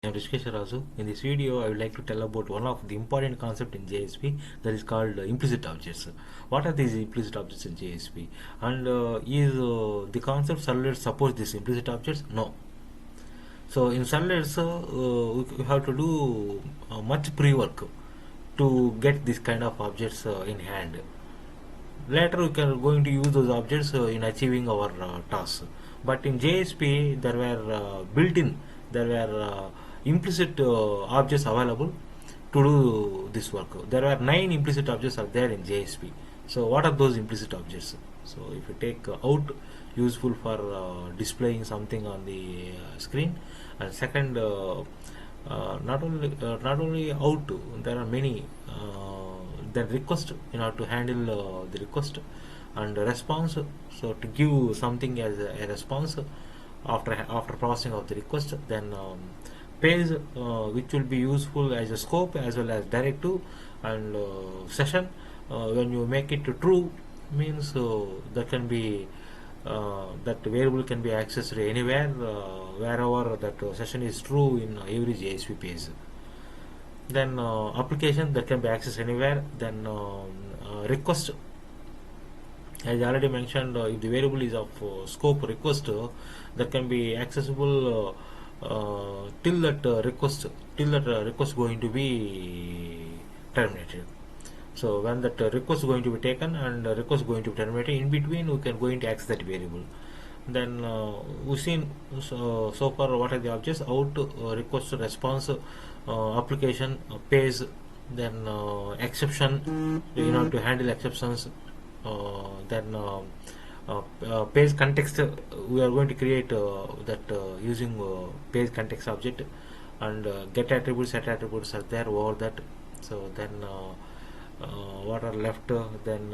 I'm Rishikesh Razu. In this video, I would like to tell about one of the important concept in JSP that is called implicit objects. What are these implicit objects in JSP? And is the concept servlet supports these implicit objects? No. So in servlets, we have to do much pre-work to get this kind of objects in hand. Later, we are going to use those objects in achieving our tasks. But in JSP, there were built-in, there were implicit objects available to do this work. There were 9 implicit objects are there in JSP. So, what are those implicit objects? So, if you take out, useful for displaying something on the screen, and second, not only out, there are many. Then request in order to handle the request, and response, so to give something as a response after processing of the request. Then page, which will be useful as a scope as well as directive, and session, when you make it true, means that can be that variable can be accessed anywhere, wherever that session is true in every JSP page. Then application that can be accessed anywhere. Then request, as I already mentioned, if the variable is of scope request, that can be accessible till that request going to be terminated. So when that request is going to be taken and request going to be terminated, in between we can going to access that variable. Then we've seen so far what are the objects: out, request, response, application, page, then exception in order to handle exceptions, then page context. We are going to create that using page context object, and get attributes, set attributes are there over that. So then what are left? Then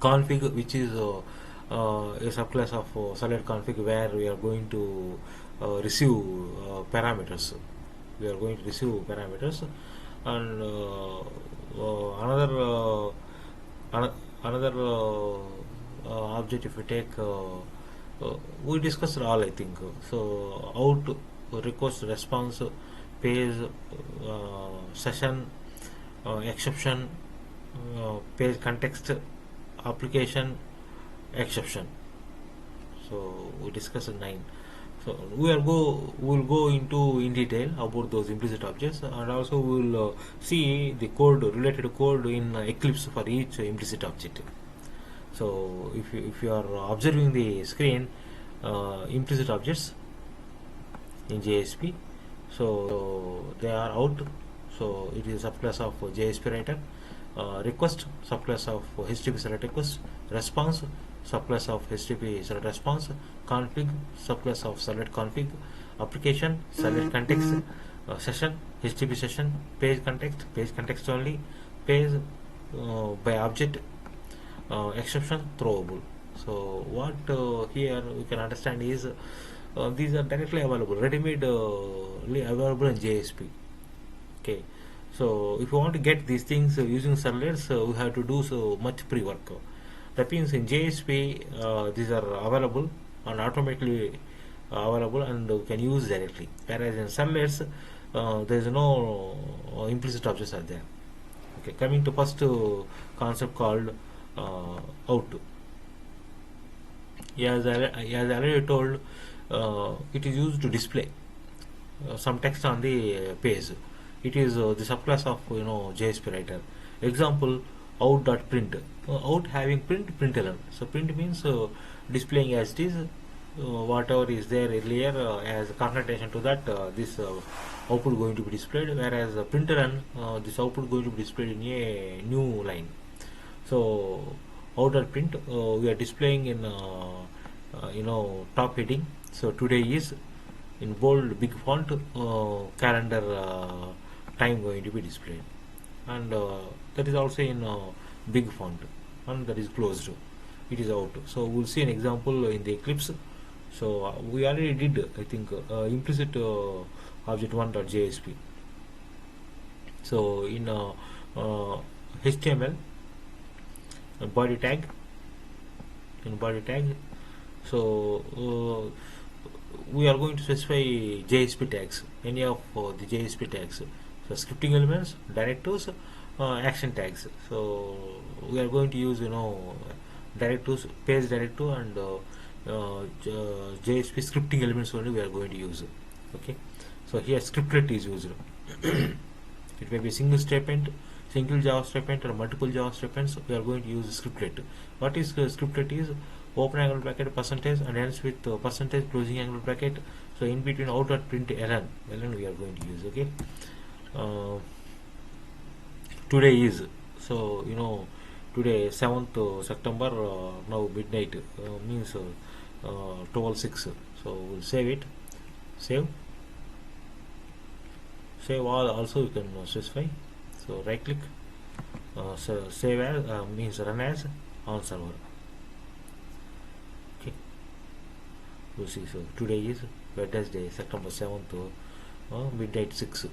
config, which is a subclass of solid config, where we are going to receive parameters. We are going to receive parameters, and another object. If we take, we discussed all, I think. So out, request, response, page, session, exception, page context, application, exception. So we discussed 9. So we'll go into in detail about those implicit objects, and also we'll see the code, related code in Eclipse for each implicit object. So if you are observing the screen, implicit objects in JSP, so they are out. So it is a subclass of JSP writer. Request, subclass of HTTP select request. Response, subclass of HTTP select response. Config, subclass of select config. Application, select context. Session, HTTP session. Page context only. Page by object. Exception, throwable. So what here we can understand is these are directly available, ready-made, available in JSP. Okay. So if you want to get these things using servlets, we have to do so much pre-work. That means in JSP, these are available and automatically available, and we can use directly. Whereas in servlets, there is no implicit objects are there. Okay, coming to first concept called out. As I already told, it is used to display some text on the page. It is the subclass of JSP writer. Example, out.print. Out having println. So print means displaying as it is, whatever is there earlier, as concatenation to that, this output going to be displayed. Whereas println, this output going to be displayed in a new line. So out.print, we are displaying in top heading. So today is in bold big font, calendar time going to be displayed, and that is also in big font, and that is closed. It is out. So we'll see an example in the Eclipse. So we already did, I think, implicit object 1.jsp. So in HTML, body tag, so we are going to specify JSP tags, any of the JSP tags. So scripting elements, directives, action tags. So we are going to use directives, page directive, and JSP scripting elements only we are going to use. Okay, so here scriptlet is used. It may be single statement, single Java statement, or multiple Java statements. We are going to use scriptlet. What is scriptlet? Is open angle bracket percentage and ends with percentage closing angle bracket. So in between out dot print ln we are going to use. Okay. Uh, Today is, so today 7th September, now midnight, means 12:06. So we'll save it. Save. Save all also you can specify. So right click, so save as, means run as on server. Okay, we'll see. So today is Wednesday, September 7th, midnight 6.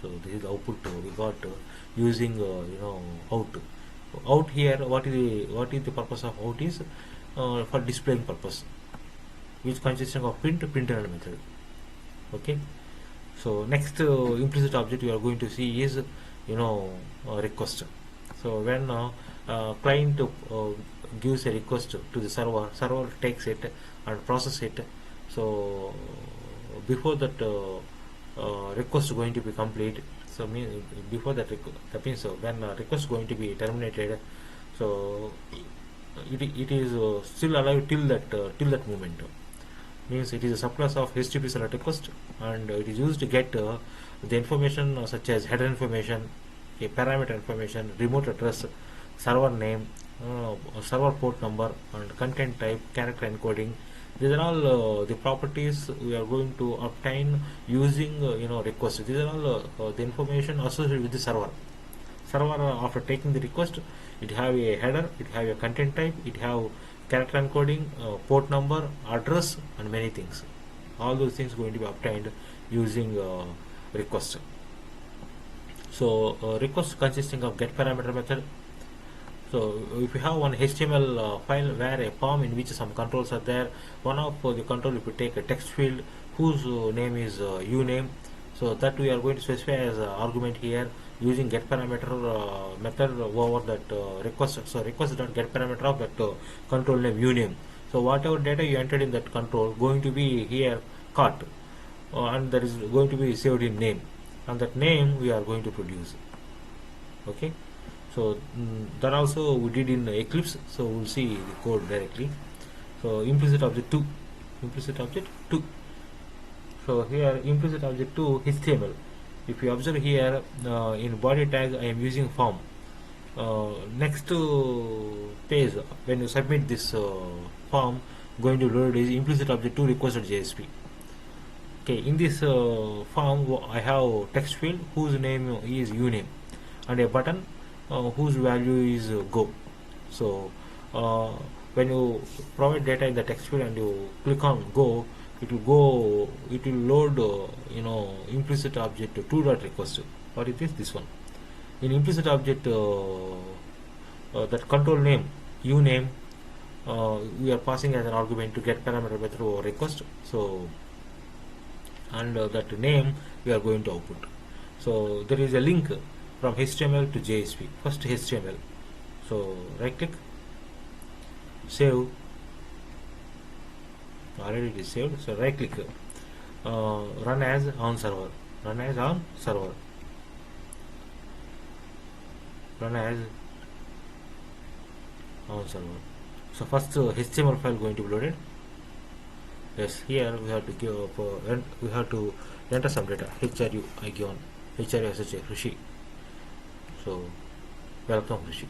So this is the output we got using out here. What is the purpose of out is for displaying purpose, which consisting of printer method. Okay. So next implicit object you are going to see is request. So when client gives a request to the server takes it and process it. So before that request going to be complete, so before that that means when request going to be terminated, so it is still alive till that moment. Means it is a subclass of HTTP select request, and it is used to get the information such as header information, a parameter information, remote address, server name, server port number, and content type, character encoding. These are all the properties we are going to obtain using request. These are all the information associated with the server. Server after taking the request, it have a header, it have a content type, it have character encoding, port number, address, and many things. All those things going to be obtained using request. So request consisting of get parameter method. So if you have one HTML file where a form in which some controls are there, one of the control, if you take a text field whose name is uname, so that we are going to specify as argument here using get parameter method over that request. So request dot get parameter of that control name uname. So whatever data you entered in that control going to be here caught, and that is going to be saved in name, and that name we are going to produce. Okay. So that also we did in Eclipse. So we'll see the code directly. So implicit object 2, implicit object 2. So here implicit object 2 HTML. If you observe here in body tag I am using form. Next page when you submit this form, going to load is implicit object 2 requested JSP. Okay, in this form I have text field whose name is uname, and a button whose value is go. So when you provide data in the text field and you click on go, it will load implicit object 2 dot request. What is this? This one. In implicit object that control name uname, we are passing as an argument to get parameter method over request. So and that name we are going to output. So there is a link from HTML to JSP. First HTML. So right click, save. Already it is saved. So right click, run as on server. Run as on server. Run as on server. So first HTML file going to be loaded. Yes, here we have to give we have to enter some data. HRU icon, HRU SHA Rishi. So welcome Rishi.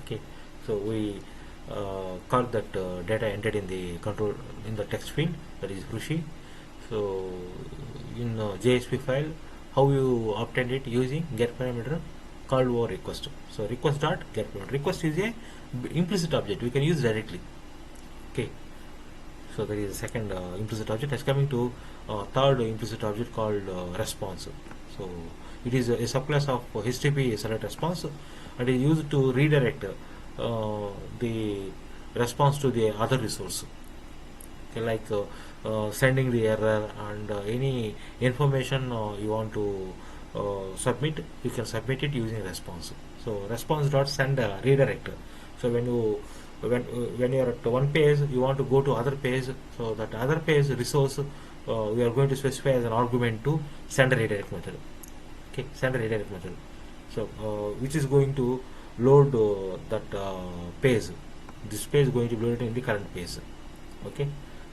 Okay, so we caught that data entered in the control in the text field, that is Rishi. So in JSP file, how you obtained it using get parameter called over request. So request dot get parameter. Request is a implicit object we can use directly. Okay. So there is a second implicit object. That's coming to third implicit object called response. So it is a subclass of HTTP select response, and is used to redirect the response to the other resource. Okay, like sending the error, and any information you want to submit, you can submit it using response. So response dot send redirect. So when you are at one page, you want to go to other page, so that other page resource we are going to specify as an argument to send redirect method. Okay, send redirect method. So which is going to load that page. This page is going to be loaded in the current page. Okay,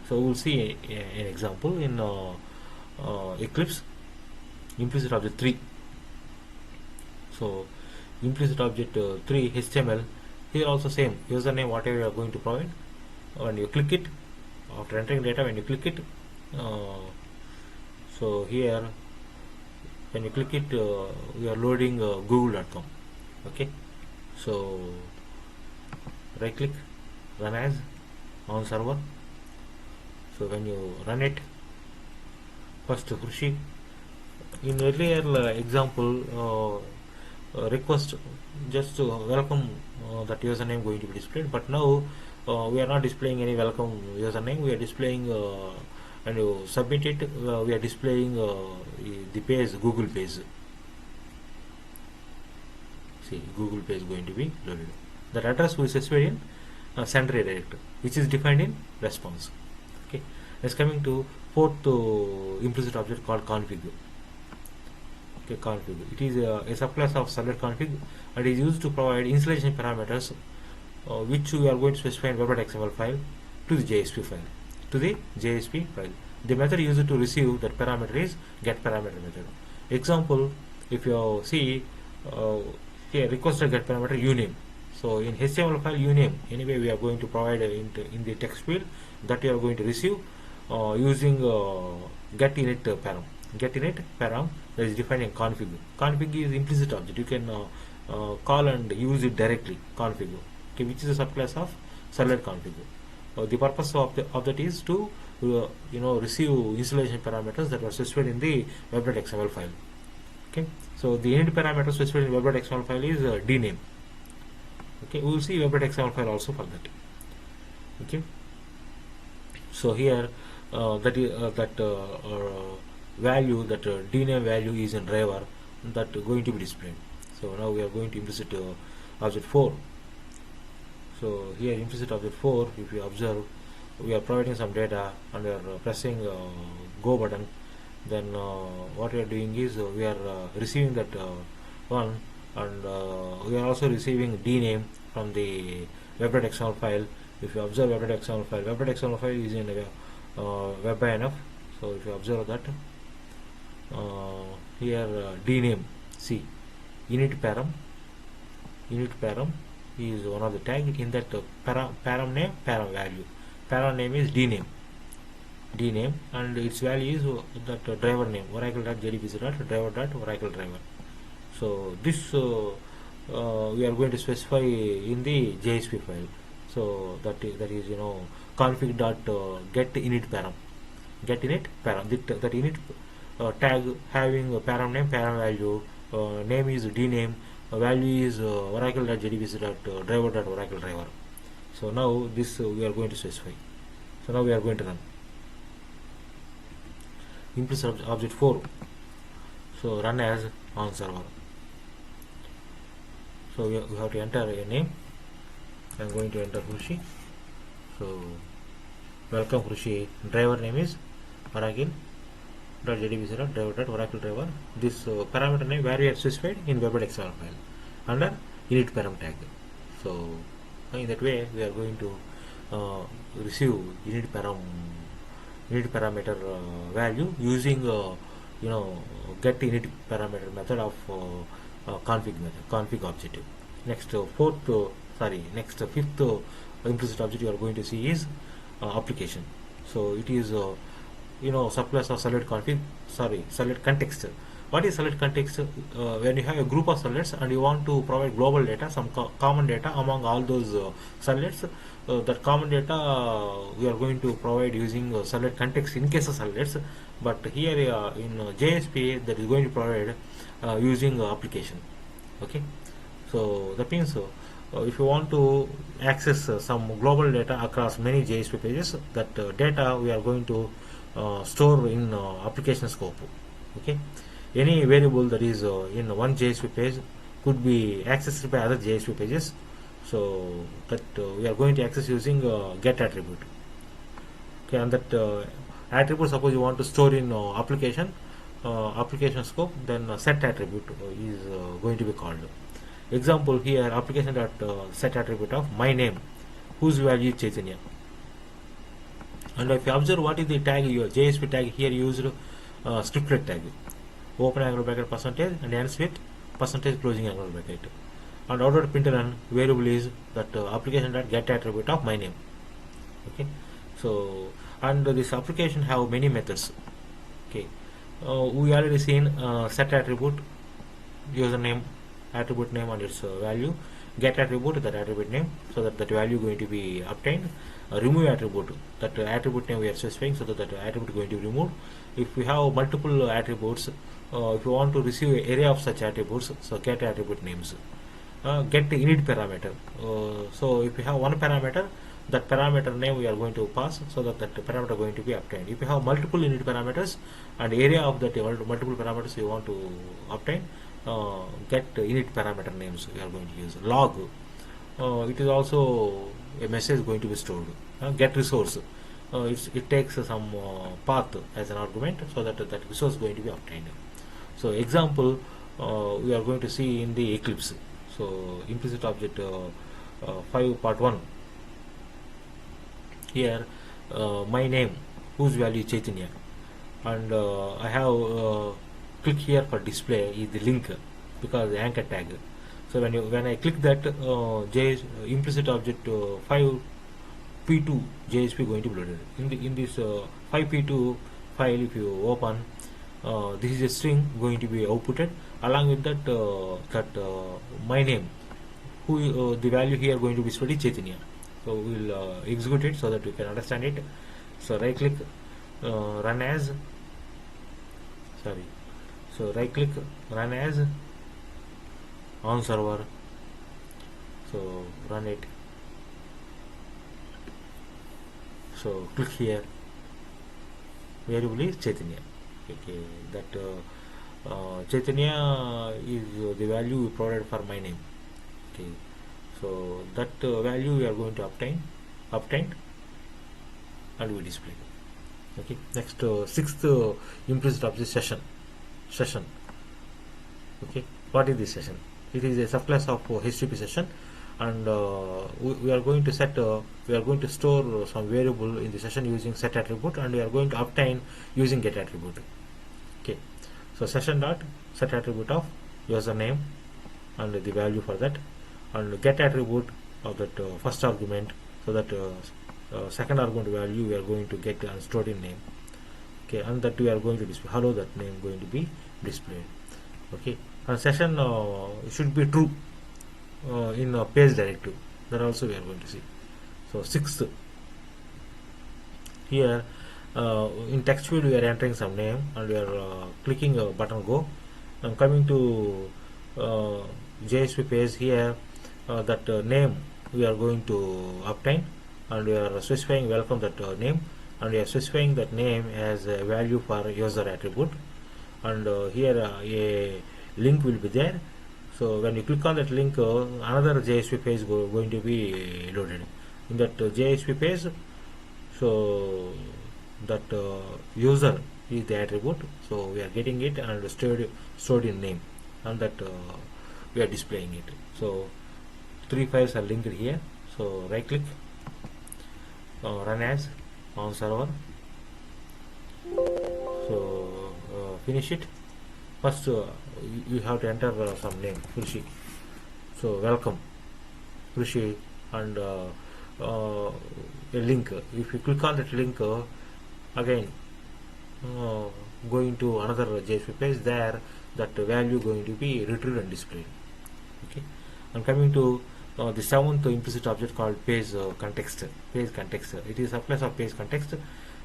so we'll see an example in Eclipse. Implicit object 3. So implicit object 3 HTML. Here also same username, whatever you are going to provide. When you click it, after entering data, when you click it, so here when you click it, we are loading google.com. Okay, so right click, run as on server. So when you run it, first Krushi, in earlier example, request just welcome that username going to be displayed, but now we are not displaying any welcome username. We are displaying when you submit it, we are displaying the page, Google page. See, Google page going to be loaded. That address we specified in send redirect, which is defined in response. Okay, let's coming to fourth implicit object called config. Okay, config. It is a subclass of servlet config and is used to provide installation parameters which we are going to specify in web.xml file to the JSP file. The method used to receive that parameter is get parameter method. Example, if you see here requested get parameter uname. So in HTML file uname, anyway we are going to provide in the text field that you are going to receive using get init param. Get init param that is defined in config. Config is implicit object. You can call and use it directly. Config, okay, which is a subclass of servlet config. The purpose of that is to receive installation parameters that were specified in the web.xml file. Okay, so the init parameter specified in web.xml file is dname. Okay, we will see web.xml file also for that. Okay, so here value, that dname value is in driver, that going to be displayed. So now we are going to implicit object 4. So here implicit object 4, if you observe, we are providing some data and we are pressing go button. Then what we are doing is we are receiving that one, and we are also receiving dname from the web.xml file. If you observe web.xml file is in web.inf. So if you observe that here dname, see init param is one of the tag in that param name, param value. Param name is dname, and its value is that driver name, oracle.jdbc.driver.oracle-driver. So this we are going to specify in the JSP file. So that is config dot get init param. That init tag having param name, param value, name is dname, value is oracle.jdbc.driver.oracle-driver. So now this we are going to specify. So now we are going to run implicit object 4. So run as on server. So we have to enter a name. I am going to enter Krushi. So welcome Krushi. Driver name is oracle.jdbc.driver.oracle-driver. This parameter name where we are specified in web.xml file under init param tag. So in that way we are going to receive init parameter value using get init parameter method of config object. Next fifth implicit object you are going to see is application. So it is subclass of servlet context. What is servlet context? When you have a group of servlets and you want to provide global data, some common data among all those servlets, that common data we are going to provide using servlet context in case of servlets. But here in JSP, that is going to provide using application. Okay, so that means if you want to access some global data across many JSP pages, that data we are going to store in application scope. Okay, any variable that is in one JSP page could be accessed by other JSP pages, so that we are going to access using get attribute. Okay, and that attribute, suppose you want to store in application scope, then set attribute is going to be called. Example here, application dot set attribute of my name, whose value is Chaitanya. And if you observe what is the tag, your JSP tag here used scriptlet tag, open angle bracket percentage and ends with percentage closing angle bracket. And outer println variable is that application dot get attribute of my name. Okay, so and this application have many methods. Okay, we already seen set attribute, username, attribute name and its value, get attribute, that attribute name, so that value going to be obtained, remove attribute, that attribute name we are specifying, so that attribute going to be removed. If we have multiple attributes, if you want to receive an array of such attributes, so get attribute names. Get init parameter, so if you have one parameter, that parameter name we are going to pass, so that parameter going to be obtained. If you have multiple init parameters and area of that multiple parameters you want to obtain, get init parameter names we are going to use. Log, it is also a message going to be stored. Get resource, it takes some path as an argument, so that resource going to be obtained. So example we are going to see in the Eclipse. So implicit object 5 part 1. Here my name, whose value is Chaitanya, and I have click here for display is the link, because the anchor tag. So when I click that, implicit object 5p2 JSP going to be loaded in this 5p2 file. If you open, this is a string going to be outputted. Along with that, my name, who the value here going to be displayed is Chaitanya. So we will execute it so that you can understand it. So right click, run as, sorry, so right click, run as on server, so run it. So click here, variable is Chaitanya. Okay, that Chaitanya is the value we provided for my name. Okay, so that value we are going to obtain and we display. Okay, next sixth implicit object session. Okay, what is this session? It is a subclass of HTTP session, and we are going to set we are going to store some variable in the session using set attribute, and we are going to obtain using get attribute. Okay, so session dot set attribute of username and the value for that, and get attribute of that first argument, so that second argument value we are going to get and stored in name. Okay, and that we are going to display hello, that name going to be displayed. Okay, and session should be true in page directive, that also we are going to see. So sixth, here in text field we are entering some name, and we are clicking button go, and coming to JSP page. Here that name we are going to obtain, and we are specifying welcome that name, and we are specifying that name as a value for user attribute, and here a link will be there. So when you click on that link, another JSP page going to be loaded in that JSP page. So that user is the attribute, so we are getting it and stored in name, and that we are displaying it. So three files are linked here. So right click, run as on server. So finish it. First you have to enter some name, Krishi. So welcome Krishi, and a link. If you click on that link, again going to another JSP page, there that value going to be retrieved and displayed. Okay, and coming to the seventh implicit object called page context. Page context, it is a class of page context,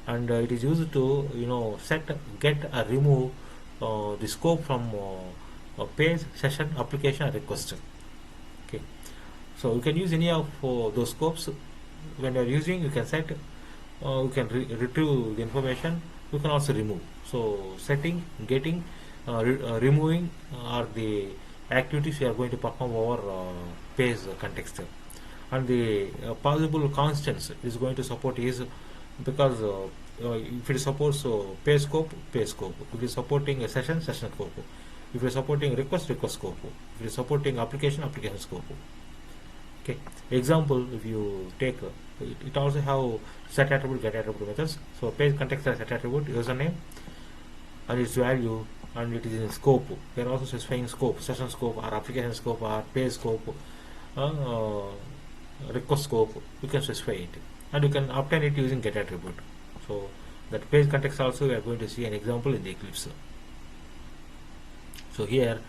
and it is used to set, get, or remove the scope from a page, session, application, or request. Okay, So you can use any of those scopes. When you are using, you can set, you can retrieve the information, you can also remove. So setting, getting, removing are the activities you are going to perform over page context. And the possible constants is going to support is, because if it supports page scope, if it is supporting a session scope, if it is supporting request scope, if it is supporting application scope. Okay, example, if you take it also have set attribute, get attribute methods. So page context has set attribute, username and its value, and it is in scope. We are also specifying scope, session scope or application scope or page scope, request scope. You can specify it, and you can obtain it using get attribute. So that page context also we are going to see an example in the Eclipse. So here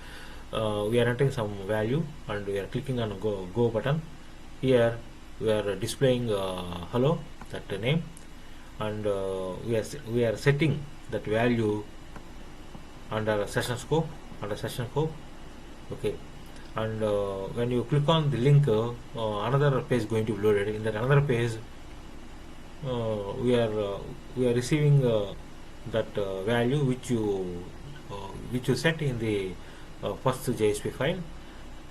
we are entering some value and we are clicking on go button. Here we are displaying hello, that name, and we are setting that value under session scope, okay. And when you click on the link, another page is going to be loaded. In that another page, we are receiving that value which you set in the first JSP file.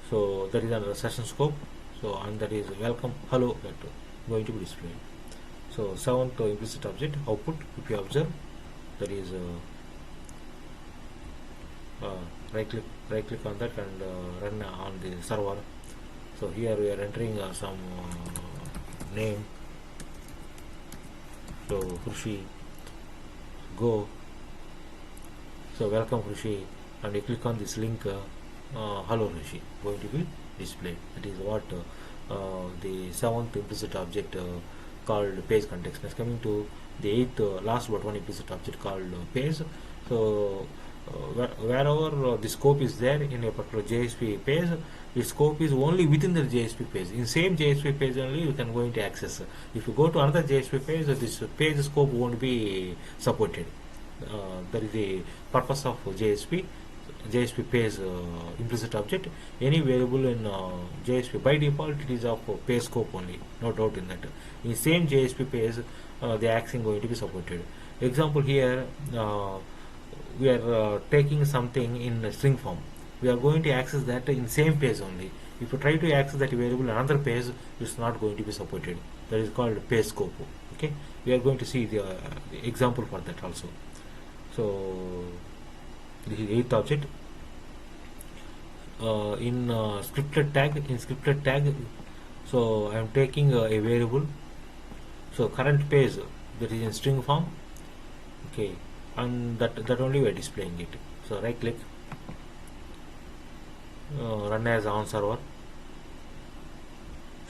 So that is under session scope. So and that is welcome hello that going to be displayed. So seventh implicit object output, if you observe, that is right click on that and run on the server. So here we are entering some name. So Krushi, go. So welcome Krushi, and you click on this link, hello Krushi, going to be displayed. That is what the seventh implicit object called page context. Next, coming to the eighth, last but one implicit object called page. So wherever the scope is there in a particular JSP page, the scope is only within the JSP page. In same JSP page only you can go into access. If you go to another JSP page, this page scope won't be supported. That is the purpose of JSP page implicit object. Any variable in JSP by default it is of page scope only, no doubt in that. In same JSP page, the accessing going to be supported. Example here. We are taking something in string form. We are going to access that in same page only. If you try to access that variable in another page, it's not going to be supported. That is called page scope. Okay, we are going to see the example for that also. So this is eighth object. In scripted tag, so I am taking a variable. So current page, that is in string form. Okay, and that only we are displaying it. So right click, run as on server.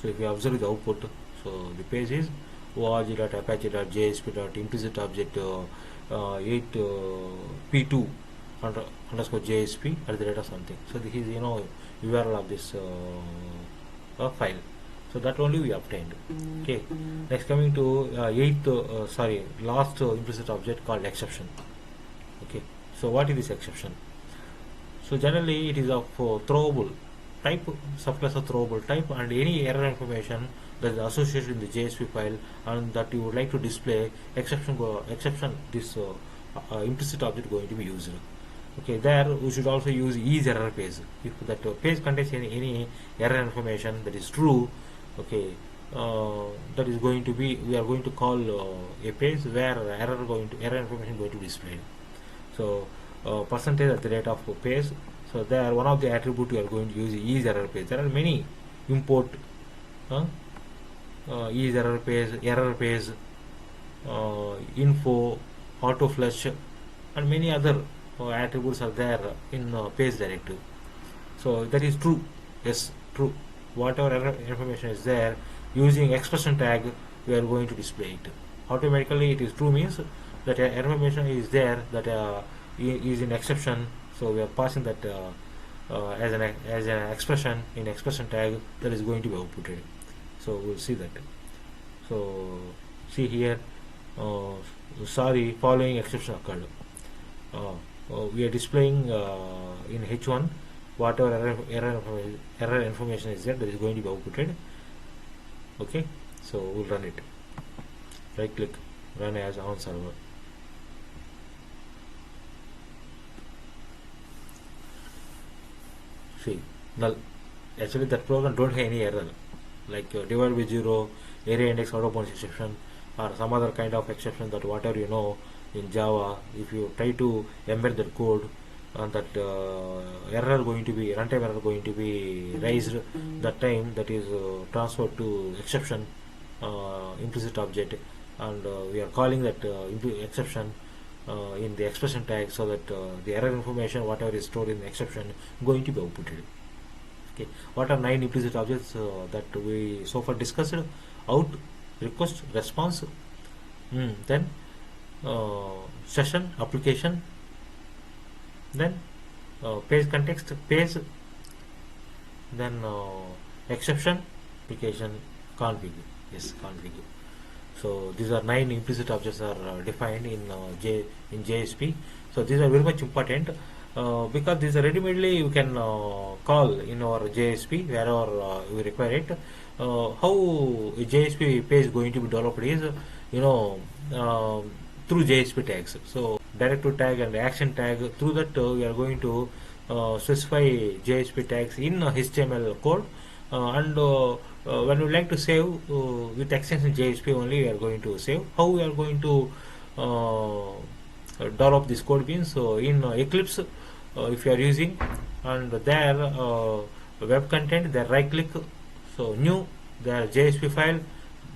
So if you observe the output, so the page is org.apache.jsp.implicit object 8p2 underscore JSP at the rate of something. So this is URL of this file. So that only we obtained. Okay. Next, coming to last implicit object called exception. Okay. So what is this exception? So generally it is of throwable type, subclass of throwable type, and any error information that is associated in the JSP file and that you would like to display, exception this implicit object going to be used. Okay, there we should also use is error page. If that page contains any error information that is true, okay, that is going to be, we are going to call a page where error information going to be displayed. So percentage at the rate of page. So there one of the attribute we are going to use is error page. There are many import is error page, info, auto flush, and many other attributes are there in page directive. So that is true. Yes, true. Whatever error information is there, using expression tag we are going to display it. Automatically it is true means that error information is there, that is in exception. So we are passing that as an expression in expression tag that is going to be outputted. So we'll see that. So see here, sorry, following exception occurred. We are displaying in H1 whatever error information is there, that is going to be outputted. Okay, so we'll run it. Right click, run as on server. See, null. Actually that program don't have any error, like divide by zero, area index out of bounds exception, or some other kind of exception, that whatever you know in Java, if you try to embed that code, and that error going to be runtime error going to be raised, that time that is transferred to exception implicit object, and we are calling that exception in the expression tag, so that the error information whatever is stored in the exception going to be outputted. Okay, what are 9 implicit objects that we so far discussed? Out, request, response, then session, application, then page context, page, then exception, application, config. Yes, config. So these are 9 implicit objects are defined in in JSP. So these are very much important because these are ready-madely you can call in our JSP wherever you require it. How a JSP page is going to be developed is, through JSP tags. So directive tag and action tag, through that we are going to specify JSP tags in HTML code, and when we like to save with extension JSP only, we are going to save. How we are going to develop this code means, so in Eclipse, if you are using, and there web content, there right click, so new, there JSP file,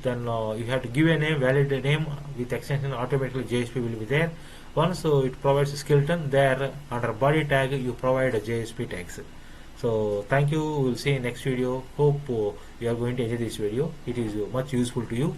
then you have to give a name, valid name with extension, automatically JSP will be there. Once it provides a skeleton, there under body tag you provide a JSP tags. So thank you, we'll see in next video. Hope you are going to enjoy this video. It is much useful to you.